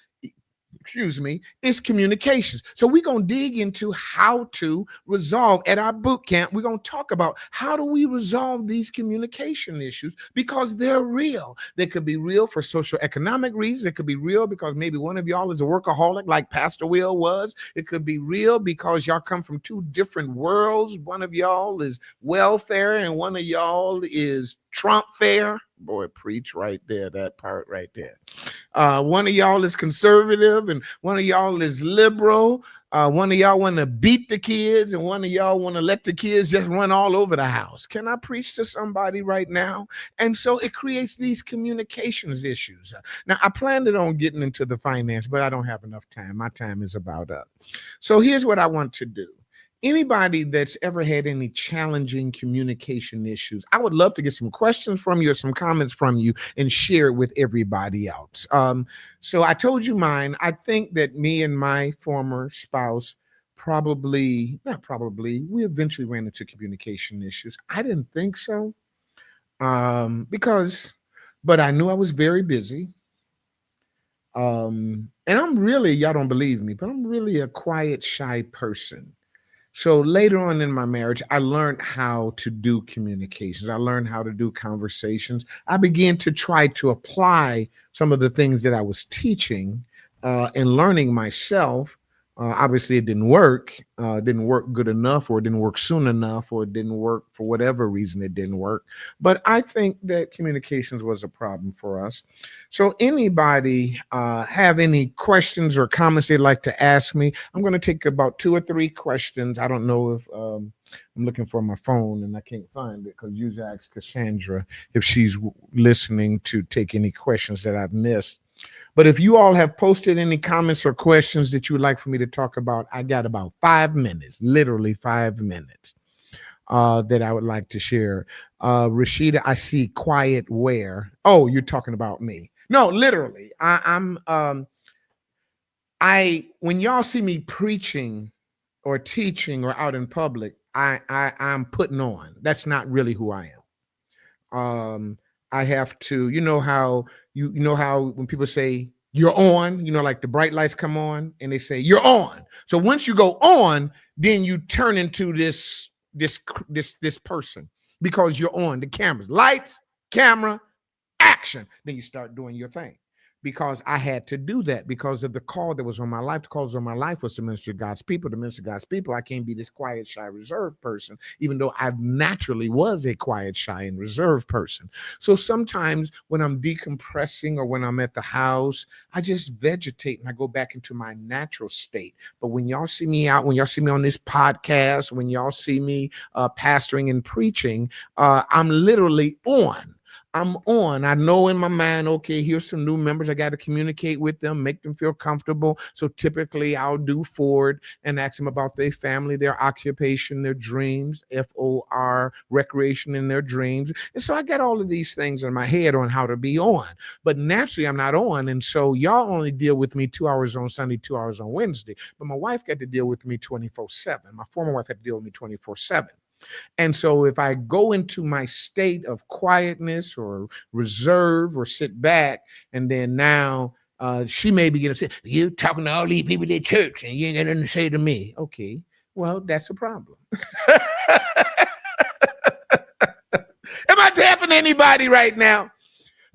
is communications. So we're going to dig into how to resolve at our boot camp. We're going to talk about how do we resolve these communication issues, because they're real. They could be real for social economic reasons. It could be real because maybe one of y'all is a workaholic like Pastor Will was. It could be real because y'all come from two different worlds. One of y'all is welfare and one of y'all is Trump fair. Boy, preach right there, that part right there. One of y'all is conservative and one of y'all is liberal. One of y'all want to beat the kids and one of y'all want to let the kids just run all over the house. Can I preach to somebody right now? And so it creates these communications issues. Now, I planned on getting into the finance, but I don't have enough time. My time is about up. So here's what I want to do. Anybody that's ever had any challenging communication issues, I would love to get some questions from you or some comments from you and share it with everybody else. So I told you mine. I think that me and my former spouse we eventually ran into communication issues. I didn't think so but I knew I was very busy. And y'all don't believe me, but I'm really a quiet, shy person. So later on in my marriage, I learned how to do communications. I learned how to do conversations. I began to try to apply some of the things that I was teaching and learning myself. Obviously, it didn't work. Didn't work good enough, or it didn't work soon enough, or it didn't work for whatever reason it didn't work. But I think that communications was a problem for us. So anybody have any questions or comments they'd like to ask me? I'm going to take about 2 or 3 questions. I don't know if I'm looking for my phone and I can't find it, because usually I ask Cassandra if she's listening to take any questions that I've missed. But if you all have posted any comments or questions that you would like for me to talk about, I got about 5 minutes, literally 5 minutes that I would like to share. Rashida, I see quiet where. Oh, you're talking about me. No, literally. When y'all see me preaching or teaching or out in public, I'm putting on. That's not really who I am. I have to, you know how when people say you're on, like the bright lights come on and they say you're on. So once you go on, then you turn into this person, because you're on. The cameras, lights, camera, action. Then you start doing your thing, because I had to do that because of the call that was on my life. The calls on my life was to minister to God's people. To minister to God's people, I can't be this quiet, shy, reserved person, even though I naturally was a quiet, shy, and reserved person. So sometimes when I'm decompressing or when I'm at the house, I just vegetate and I go back into my natural state. But when y'all see me out, when y'all see me on this podcast, when y'all see me pastoring and preaching, I'm literally on. I'm on. I know in my mind, okay, here's some new members. I got to communicate with them, make them feel comfortable. So typically I'll do forward and ask them about their family, their occupation, their dreams, FOR, recreation in their dreams. And so I got all of these things in my head on how to be on. But naturally, I'm not on. And so y'all only deal with me 2 hours on Sunday, 2 hours on Wednesday. But my wife got to deal with me 24/7. My former wife had to deal with me 24/7. And so if I go into my state of quietness or reserve or sit back, and then now she may be getting upset, you talking to all these people at church and you ain't got nothing to say to me. Okay, well, that's a problem. Am I tapping anybody right now?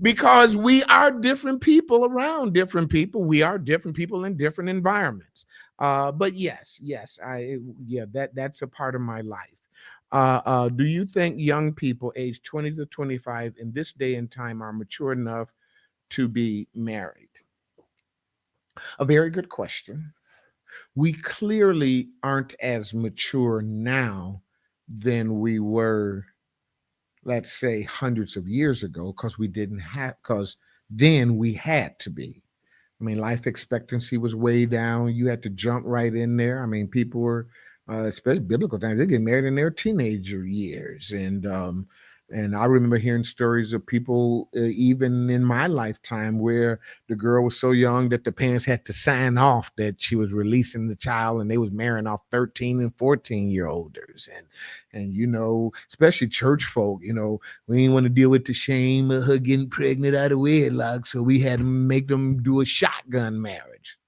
Because we are different people around different people. We are different people in different environments. But yes, that's a part of my life. Do you think young people aged 20 to 25 in this day and time are mature enough to be married? A very good question. We clearly aren't as mature now than we were, let's say, hundreds of years ago, because then we had to be. I mean, life expectancy was way down. You had to jump right in there. I mean, people were, especially biblical times, they get married in their teenager years. And I remember hearing stories of people, even in my lifetime, where the girl was so young that the parents had to sign off that she was releasing the child, and they was marrying off 13 and 14-year-olders. And especially church folk, we didn't want to deal with the shame of her getting pregnant out of wedlock, so we had to make them do a shotgun marriage.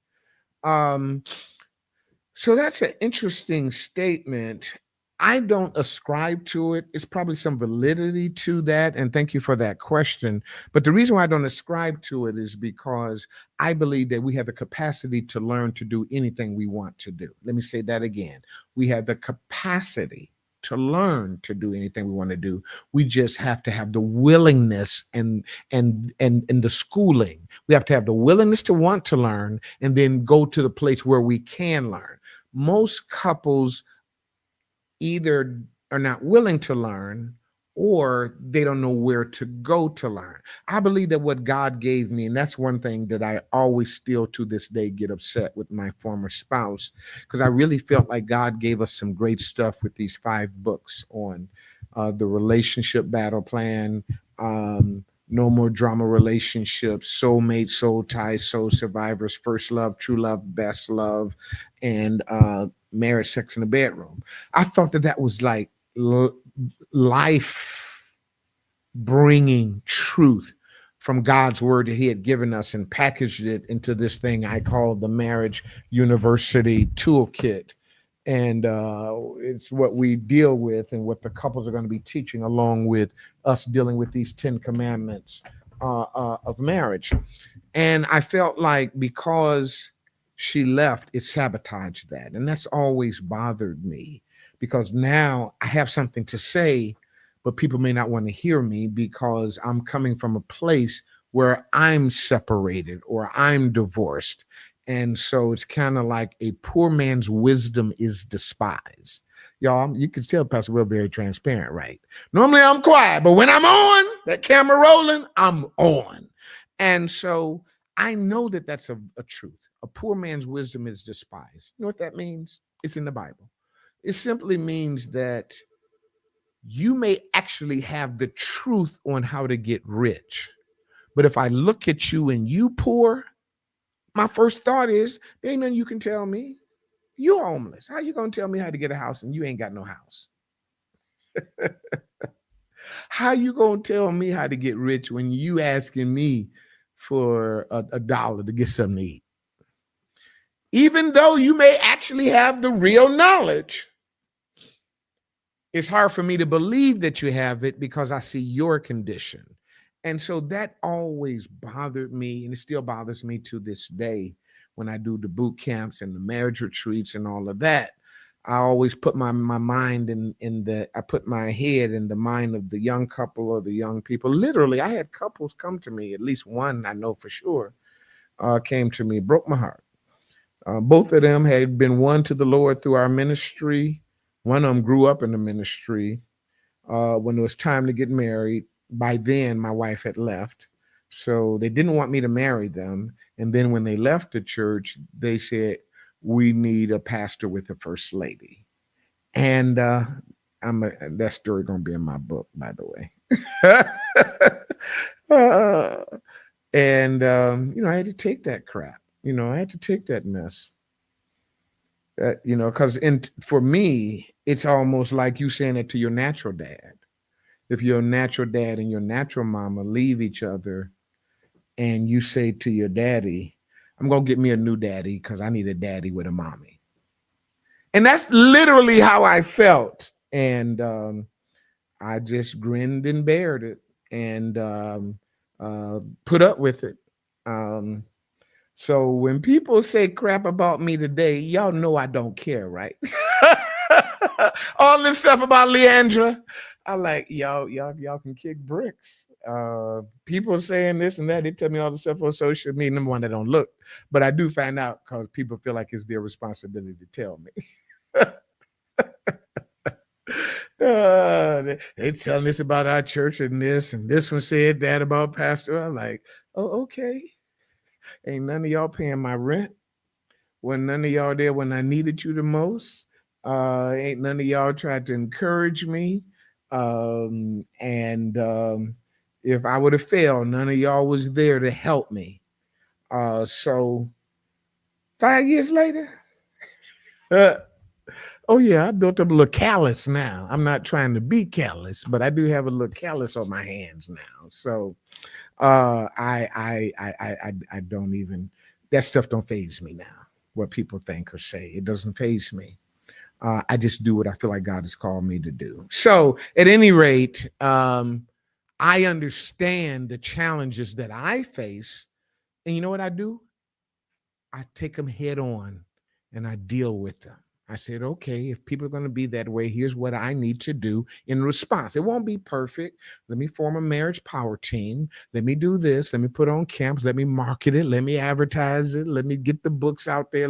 So that's an interesting statement. I don't ascribe to it. It's probably some validity to that. And thank you for that question. But the reason why I don't ascribe to it is because I believe that we have the capacity to learn to do anything we want to do. Let me say that again. We have the capacity to learn to do anything we want to do. We just have to have the willingness and the schooling. We have to have the willingness to want to learn and then go to the place where we can learn. Most couples either are not willing to learn or they don't know where to go to learn. I believe that what God gave me, and that's one thing that I always still to this day get upset with my former spouse, because I really felt like God gave us some great stuff with these 5 books on the relationship battle plan, no more drama relationships, soulmate, soul ties, soul survivors, first love, true love, best love, and marriage, sex in the bedroom. I thought that was like life bringing truth from God's word that he had given us and packaged it into this thing I call the Marriage University Toolkit. And it's what we deal with and what the couples are going to be teaching along with us dealing with these 10 commandments of marriage. And I felt like because she left, it sabotaged that. And that's always bothered me because now I have something to say, but people may not want to hear me because I'm coming from a place where I'm separated or I'm divorced. And so it's kind of like a poor man's wisdom is despised. Y'all, you can tell Pastor Will very transparent, right? Normally I'm quiet, but when I'm on, that camera rolling, I'm on. And so I know that that's a truth. A poor man's wisdom is despised. You know what that means? It's in the Bible. It simply means that you may actually have the truth on how to get rich. But if I look at you and you poor, my first thought is, there ain't nothing you can tell me. You're homeless. How you going to tell me how to get a house and you ain't got no house? How you going to tell me how to get rich when you asking me for a dollar to get something to eat? Even though you may actually have the real knowledge, it's hard for me to believe that you have it because I see your condition. And so that always bothered me, and it still bothers me to this day when I do the boot camps and the marriage retreats and all of that. I always put my mind I put my head in the mind of the young couple or the young people. Literally, I had couples come to me, at least one I know for sure, came to me, broke my heart. Both of them had been won to the Lord through our ministry. One of them grew up in the ministry. When it was time to get married, by then my wife had left. So they didn't want me to marry them. And then when they left the church, they said, we need a pastor with a first lady. And that story going to be in my book, by the way. I had to take that crap. I had to take that mess. Because for me, it's almost like you saying it to your natural dad. If your natural dad and your natural mama leave each other and you say to your daddy, I'm going to get me a new daddy because I need a daddy with a mommy. And that's literally how I felt. And I just grinned and bared it and put up with it. So when people say crap about me today, y'all know I don't care, right? All this stuff about Leandra, I like y'all can kick bricks. People saying this and that, they tell me all the stuff on social media. Number one, they don't look, but I do find out because people feel like it's their responsibility to tell me. They telling this about our church and this one said that about pastor. I'm like, oh, okay. Ain't none of y'all paying my rent. When none of y'all there when I needed you the most. Ain't none of y'all tried to encourage me. If I would have failed, none of y'all was there to help me. So 5 years later, oh yeah, I built up a little callus now. I'm not trying to be callous, but I do have a little callus on my hands now. So I don't even, that stuff don't faze me now. What people think or say, it doesn't faze me. I just do what I feel like God has called me to do. So at any rate, I understand the challenges that I face. And you know what I do? I take them head on and I deal with them. I said, okay, if people are going to be that way, here's what I need to do in response. It won't be perfect. Let me form a marriage power team. Let me do this. Let me put on camps. Let me market it. Let me advertise it. Let me get the books out there.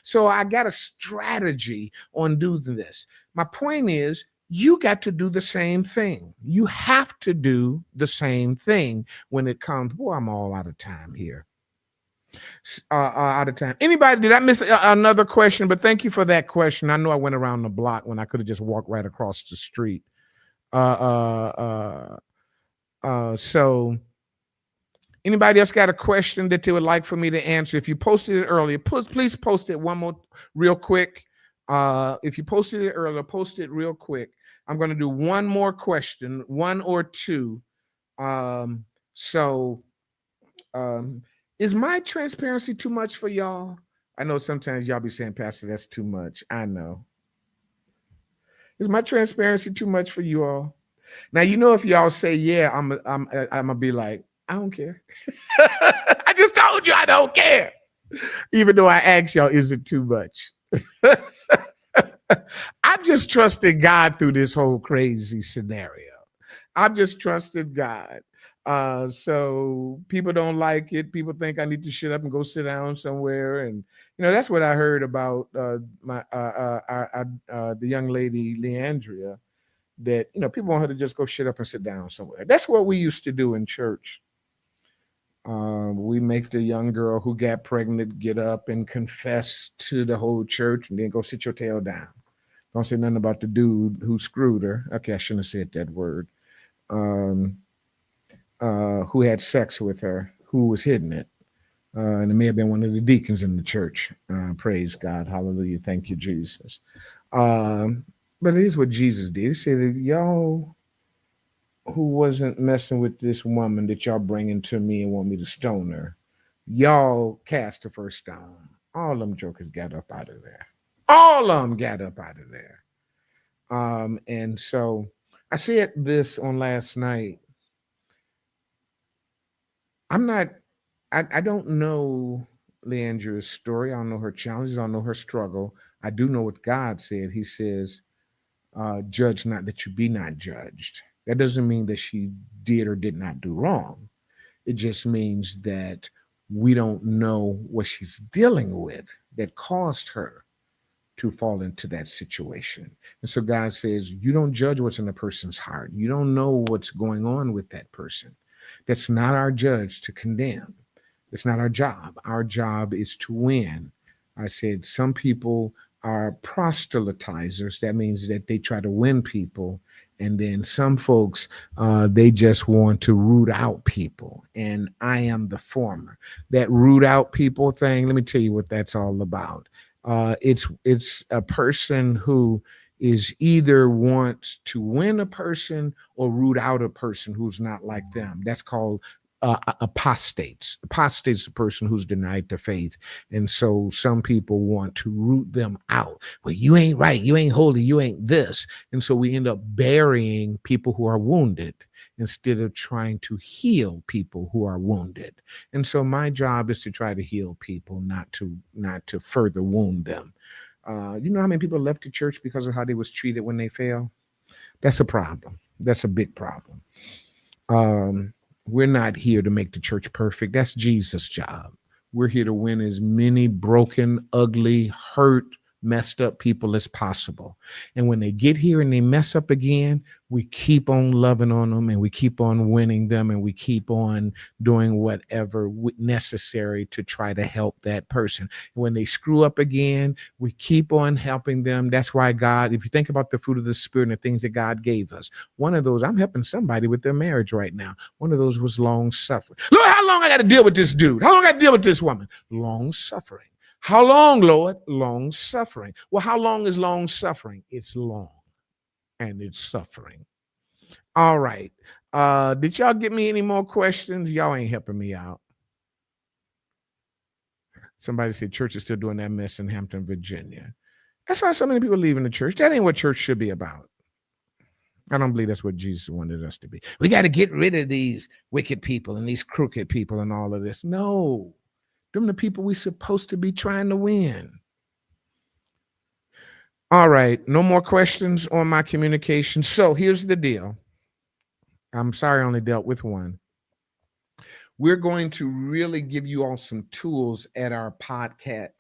So I got a strategy on doing this. My point is, you got to do the same thing. You have to do the same thing when it comes. Boy, I'm all out of time here. Out of time. Anybody, did I miss another question? But thank you for that question. I know I went around the block when I could have just walked right across the street. So anybody else got a question that they would like for me to answer? If you posted it earlier, please post it one more real quick. If you posted it earlier, post it real quick. I'm going to do one more question, one or two. Is my transparency too much for y'all? I know sometimes y'all be saying, Pastor, that's too much. I know. Is my transparency too much for you all? Now, if y'all say, yeah, I'm gonna be like, I don't care. I just told you I don't care. Even though I asked y'all, is it too much? I'm just trusting God through this whole crazy scenario. I'm just trusting God. So people don't like it. People think I need to shut up and go sit down somewhere. And, that's what I heard about the young lady, Leandria, that, people want her to just go shut up and sit down somewhere. That's what we used to do in church. We make the young girl who got pregnant get up and confess to the whole church and then go sit your tail down. Don't say nothing about the dude who screwed her. Okay, I shouldn't have said that word. Who had sex with her, who was hidden it. And it may have been one of the deacons in the church. Praise God. Hallelujah. Thank you, Jesus. But it is what Jesus did. He said, y'all who wasn't messing with this woman that y'all bringing to me and want me to stone her, y'all cast the first stone. All them jokers got up out of there. All of them got up out of there. And so I said this on last night. I'm not, I don't know Leandra's story. I don't know her challenges. I don't know her struggle. I do know what God said. He says, judge not that you be not judged. That doesn't mean that she did or did not do wrong. It just means that we don't know what she's dealing with that caused her to fall into that situation. And so God says, you don't judge what's in a person's heart. You don't know what's going on with that person. That's not our judge to condemn. It's not our job. Our job is to win. I said some people are proselytizers. That means that they try to win people. And then some folks, they just want to root out people. And I am the former. That root out people thing, let me tell you what that's all about. It's a person who is either wants to win a person or root out a person who's not like them. That's called apostates. Apostates, the person who's denied the faith. And so some people want to root them out. Well, you ain't right. You ain't holy. You ain't this. And so we end up burying people who are wounded instead of trying to heal people who are wounded. And so my job is to try to heal people, not to further wound them. You know how many people left the church because of how they was treated when they fell? That's a problem. That's a big problem. We're not here to make the church perfect. That's Jesus' job. We're here to win as many broken, ugly, hurt, messed up people as possible. And when they get here and they mess up again, we keep on loving on them and we keep on winning them and we keep on doing whatever necessary to try to help that person. And when they screw up again, we keep on helping them. That's why God, if you think about the fruit of the Spirit and the things that God gave us, one of those, I'm helping somebody with their marriage right now. One of those was long suffering. Look, how long I got to deal with this dude? How long I got to deal with this woman? Long suffering. How long, Lord? Long suffering. Well, how long is long suffering? It's long and it's suffering. All right. Did y'all get me any more questions? Y'all ain't helping me out. Somebody said church is still doing that mess in Hampton, Virginia. That's why so many people leaving the church. That ain't what church should be about. I don't believe that's what Jesus wanted us to be. We got to get rid of these wicked people and these crooked people and all of this. No. Them the people we supposed to be trying to win. All right. No more questions on my communication. So here's the deal. I'm sorry I only dealt with one. We're going to really give you all some tools at our podcast.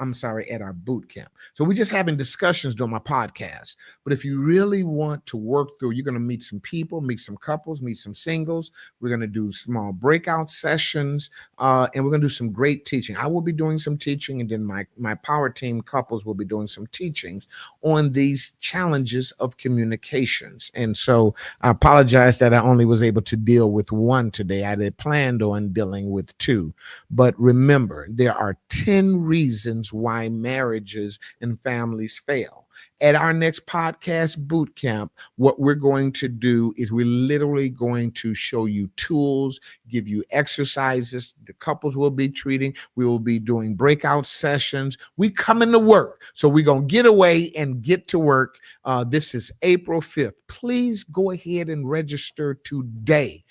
At our boot camp. So we're just having discussions during my podcast. But if you really want to work through, you're going to meet some people, meet some couples, meet some singles. We're going to do small breakout sessions, and we're going to do some great teaching. I will be doing some teaching, and then my power team couples will be doing some teachings on these challenges of communications. And so I apologize that I only was able to deal with one today. I had planned on dealing with two. But remember, there are 10 reasons why marriages and families fail. At our next podcast boot camp, what we're going to do is we're literally going to show you tools, give you exercises. The couples will be treating. We will be doing breakout sessions. We coming to work. So we're going to get away and get to work. This is April 5th. Please go ahead and register today.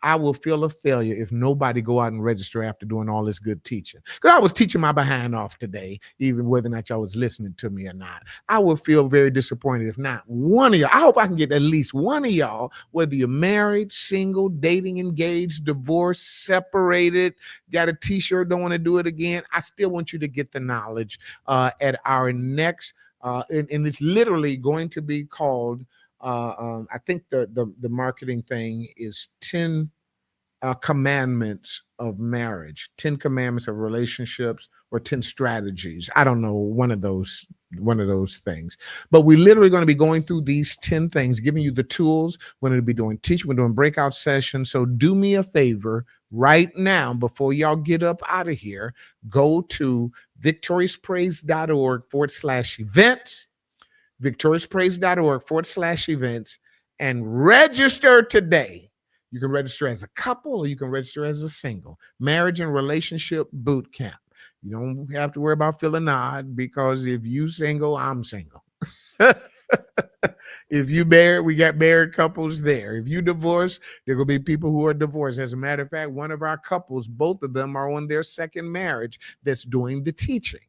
I will feel a failure if nobody go out and register after doing all this good teaching. Because I was teaching my behind off today, even whether or not y'all was listening to me or not. I would feel very disappointed if not one of y'all. I hope I can get at least one of y'all, whether you're married, single, dating, engaged, divorced, separated, got a t-shirt, don't want to do it again. I still want you to get the knowledge at our next, and it's literally going to be called, I think the marketing thing is 10 commandments of marriage, 10 commandments of relationships, or 10 strategies. I don't know, one of those things. But we're literally going to be going through these 10 things, giving you the tools. We're going to be doing teaching, we're doing breakout sessions. So do me a favor right now, before y'all get up out of here, go to victoriouspraise.org/events. victoriouspraise.org/events and register today. You can register as a couple or you can register as a single. Marriage and Relationship Bootcamp. You don't have to worry about feeling odd, because if you single, I'm single. If you married, we got married couples there. If you divorced, there will be people who are divorced. As a matter of fact, one of our couples, both of them are on their second marriage that's doing the teaching.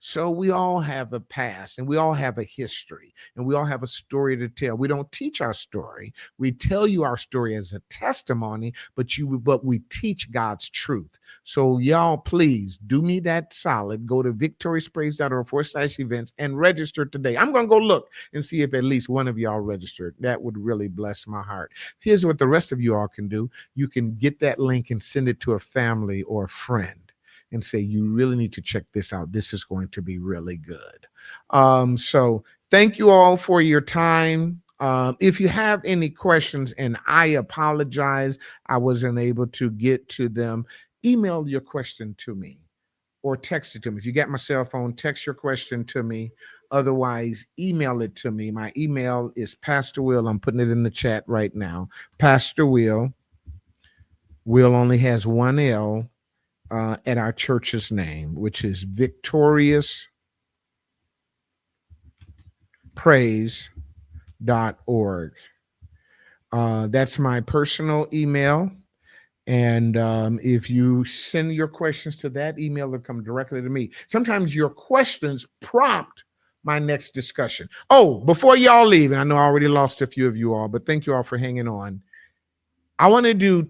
So we all have a past and we all have a history and we all have a story to tell. We don't teach our story. We tell you our story as a testimony, but we teach God's truth. So y'all, please do me that solid. Go to victoriouspraise.org/events and register today. I'm going to go look and see if at least one of y'all registered. That would really bless my heart. Here's what the rest of you all can do. You can get that link and send it to a family or a friend and say, you really need to check this out. This is going to be really good. So thank you all for your time. If you have any questions, and I apologize, I wasn't able to get to them, email your question to me or text it to me. If you got my cell phone, text your question to me. Otherwise, email it to me. My email is Pastor Will. I'm putting it in the chat right now. Pastor Will. Will only has one L. At our church's name, which is victoriouspraise.org. That's my personal email. And if you send your questions to that email, they'll come directly to me. Sometimes your questions prompt my next discussion. Oh, before y'all leave, and I know I already lost a few of you all, but thank you all for hanging on. I want to do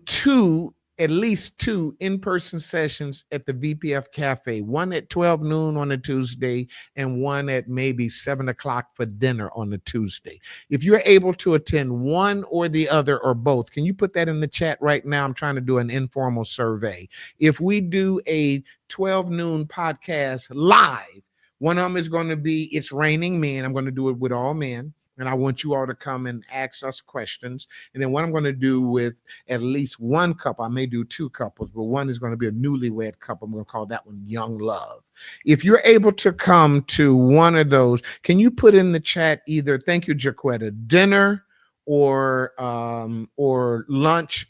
at least two in-person sessions at the VPF Cafe, one at 12 noon on a Tuesday and one at maybe 7 o'clock for dinner on a Tuesday. If you're able to attend one or the other or both, can you put that in the chat right now? I'm trying to do an informal survey. If we do a 12 noon podcast live, one of them is going to be It's Raining Men. I'm going to do it with all men. And I want you all to come and ask us questions. And then what I'm going to do with at least one couple, I may do two couples, but one is going to be a newlywed couple. I'm going to call that one Young Love. If you're able to come to one of those, can you put in the chat either, thank you, Jaquetta, dinner or lunch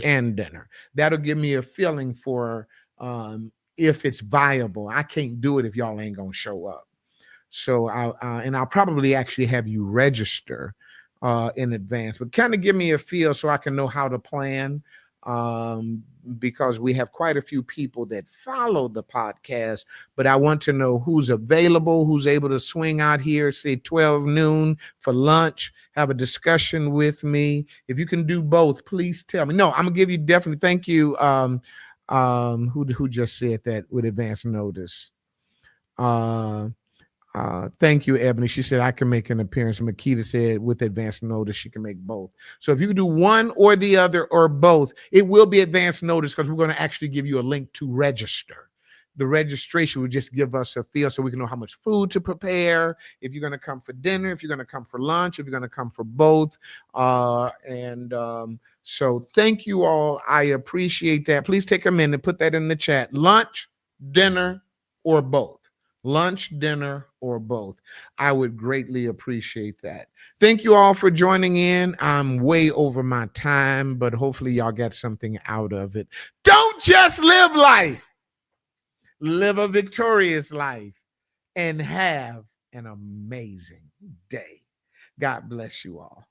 and dinner? That'll give me a feeling for if it's viable. I can't do it if y'all ain't going to show up. So I'll probably actually have you register in advance, but kind of give me a feel so I can know how to plan, because we have quite a few people that follow the podcast, but I want to know who's available, who's able to swing out here, say 12 noon for lunch, have a discussion with me. If you can do both, please tell me. No, I'm gonna give you definitely. Thank you. Who just said that with advance notice? Thank you, Ebony. She said, I can make an appearance. Makita said, with advance notice, she can make both. So if you can do one or the other or both, it will be advance notice because we're going to actually give you a link to register. The registration will just give us a feel so we can know how much food to prepare, if you're going to come for dinner, if you're going to come for lunch, if you're going to come for both. So thank you all. I appreciate that. Please take a minute, put that in the chat. Lunch, dinner, or both. Lunch, dinner, or both. I would greatly appreciate that. Thank you all for joining in. I'm way over my time, but hopefully y'all got something out of it. Don't just live life. Live a victorious life and have an amazing day. God bless you all.